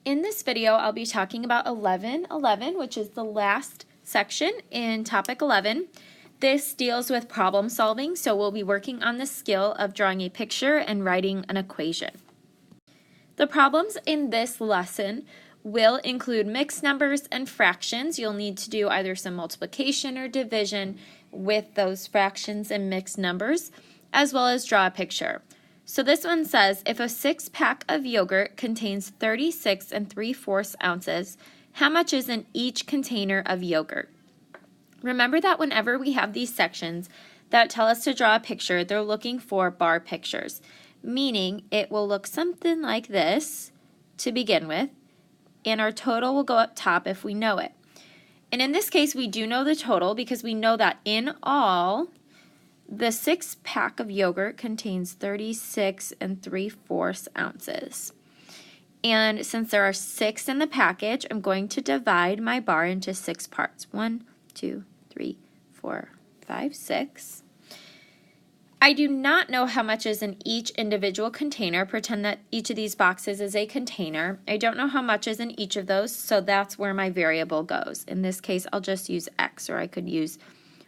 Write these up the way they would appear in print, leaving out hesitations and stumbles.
In this video, I'll be talking about 1111, which is the last section in topic 11. This deals with problem solving, so we'll be working on the skill of drawing a picture and writing an equation. The problems in this lesson will include mixed numbers and fractions. You'll need to do either some multiplication or division with those fractions and mixed numbers, as well as draw a picture. So this one says, if a 6-pack of yogurt contains 36 3/4 ounces, how much is in each container of yogurt? Remember that whenever we have these sections that tell us to draw a picture, they're looking for bar pictures, meaning it will look something like this to begin with, and our total will go up top if we know it. And in this case, we do know the total because we know that in all, the 6-pack of yogurt contains 36 3/4 ounces. And since there are 6 in the package, I'm going to divide my bar into 6 parts. 1, 2, 3, 4, 5, 6. I do not know how much is in each individual container. Pretend that each of these boxes is a container. I don't know how much is in each of those, so that's where my variable goes. In this case, I'll just use X, or I could use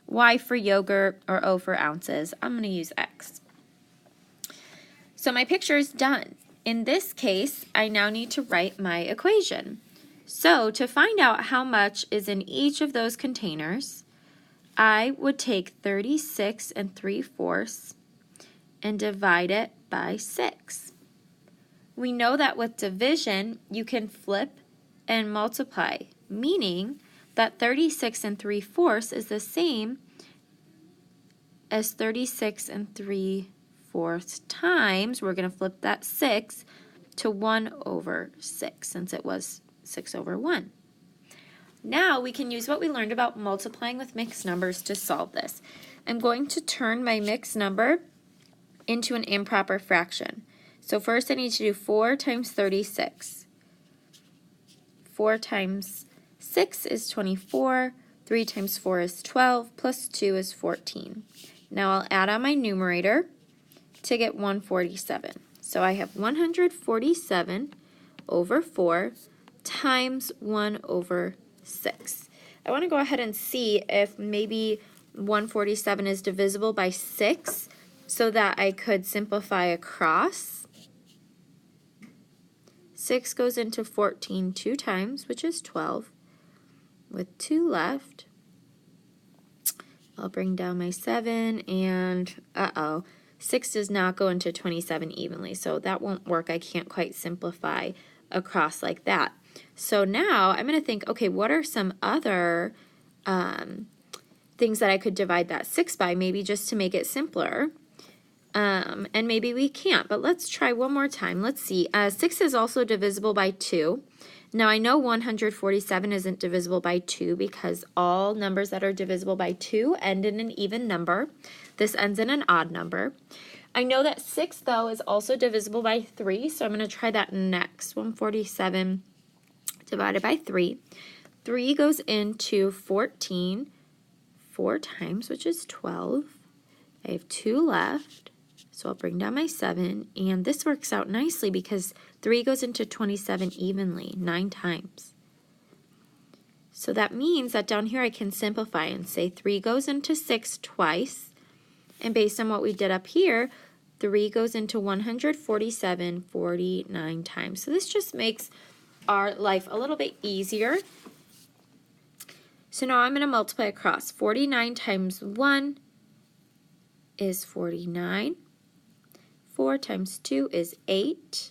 Y for yogurt or O for ounces. I'm going to use X. So my picture is done. In this case, I now need to write my equation. So to find out how much is in each of those containers, I would take 36 3/4 and divide it by 6. We know that with division, you can flip and multiply, meaning that 36 3/4 is the same as 36 3/4 times, we're going to flip that 6 to 1 over 6, since it was 6 over 1. Now we can use what we learned about multiplying with mixed numbers to solve this. I'm going to turn my mixed number into an improper fraction. So first I need to do 4 times 36. 4 times 6 is 24, 3 times 4 is 12, plus 2 is 14. Now I'll add on my numerator to get 147. So I have 147 over 4 times 1 over 6. I want to go ahead and see if maybe 147 is divisible by 6 so that I could simplify across. 6 goes into 14 2 times, which is 12. With 2 left, I'll bring down my 7, and 6 does not go into 27 evenly, so that won't work. I can't quite simplify across like that. So now I'm going to think, okay, what are some other things that I could divide that 6 by, maybe just to make it simpler? And maybe we can't, but let's try one more time. Let's see. 6 is also divisible by 2. Now I know 147 isn't divisible by 2 because all numbers that are divisible by 2 end in an even number. This ends in an odd number. I know that 6, though, is also divisible by 3, so I'm going to try that next. 147 divided by 3. 3 goes into 14 4 times, which is 12. I have 2 left, so I'll bring down my 7, and this works out nicely because 3 goes into 27 evenly, 9 times. So that means that down here I can simplify and say 3 goes into 6 twice, and based on what we did up here, 3 goes into 147 49 times. So this just makes our life a little bit easier. So now I'm going to multiply across. 49 times 1 is 49. 4 times 2 is 8.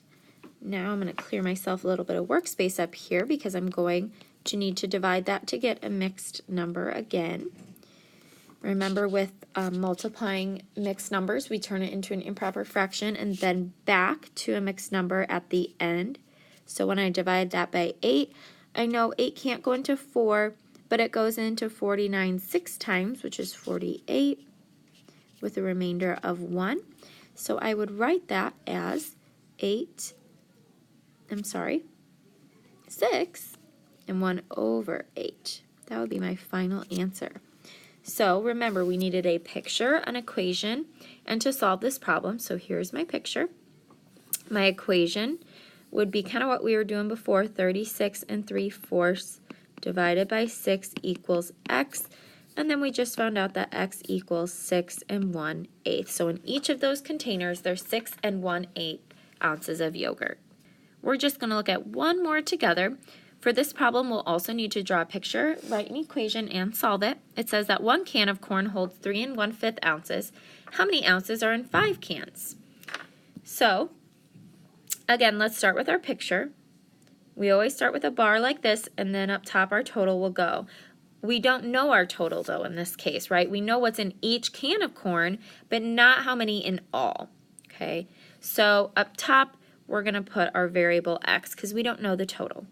Now I'm going to clear myself a little bit of workspace up here because I'm going to need to divide that to get a mixed number again. Remember, with multiplying mixed numbers, we turn it into an improper fraction and then back to a mixed number at the end. So when I divide that by 8, I know 8 can't go into 4, but it goes into 49 6 times, which is 48, with a remainder of 1. So I would write that as 6 and 1 over 8. That would be my final answer. So remember, we needed a picture, an equation, and to solve this problem, so here's my picture. My equation would be kind of what we were doing before, 36 3/4 divided by 6 equals x. And then we just found out that x equals 6 1/8. So in each of those containers, there's 6 1/8 ounces of yogurt. We're just going to look at one more together. For this problem, we'll also need to draw a picture, write an equation, and solve it. It says that 1 can of corn holds 3 1/5 ounces. How many ounces are in 5 cans? So, again, let's start with our picture. We always start with a bar like this, and then up top our total will go. We don't know our total, though, in this case, right? We know what's in each can of corn, but not how many in all, okay? So up top, we're going to put our variable x because we don't know the total.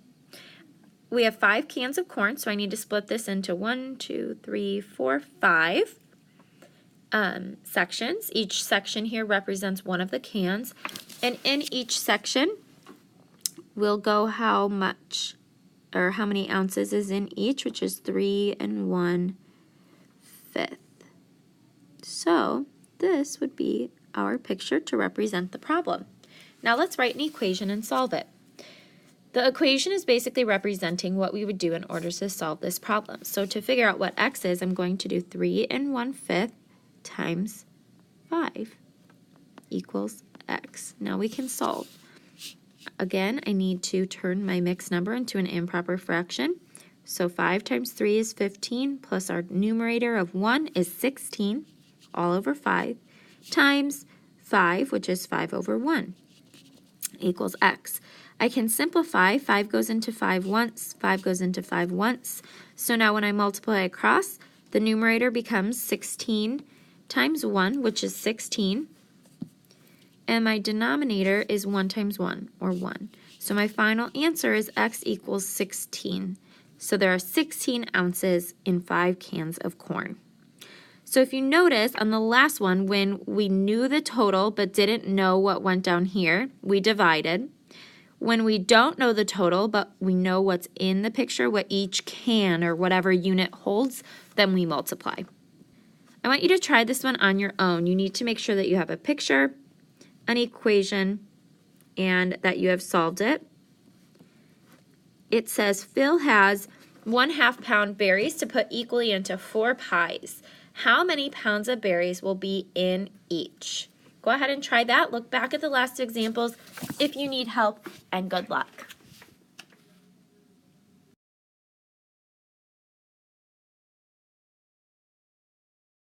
We have 5 cans of corn, so I need to split this into 1, 2, 3, 4, 5 sections. Each section here represents one of the cans, and in each section, we'll go how much, or how many ounces is in each, which is 3 1/5. So this would be our picture to represent the problem. Now let's write an equation and solve it. The equation is basically representing what we would do in order to solve this problem. So to figure out what x is, I'm going to do 3 1/5 times 5 equals x. Now we can solve. Again, I need to turn my mixed number into an improper fraction. So 5 times 3 is 15, plus our numerator of 1 is 16, all over 5, times 5, which is 5 over 1, equals x. I can simplify. 5 goes into 5 once, 5 goes into 5 once. So now when I multiply across, the numerator becomes 16 times 1, which is 16. And my denominator is 1 times 1, or 1. So my final answer is x equals 16. So there are 16 ounces in 5 cans of corn. So if you notice on the last one, when we knew the total but didn't know what went down here, we divided. When we don't know the total but we know what's in the picture, what each can or whatever unit holds, then we multiply. I want you to try this one on your own. You need to make sure that you have a picture, an equation, and that you have solved it. It says Phil has 1/2 pound berries to put equally into 4 pies. How many pounds of berries will be in each? Go ahead and try that. Look back at the last examples if you need help, and good luck.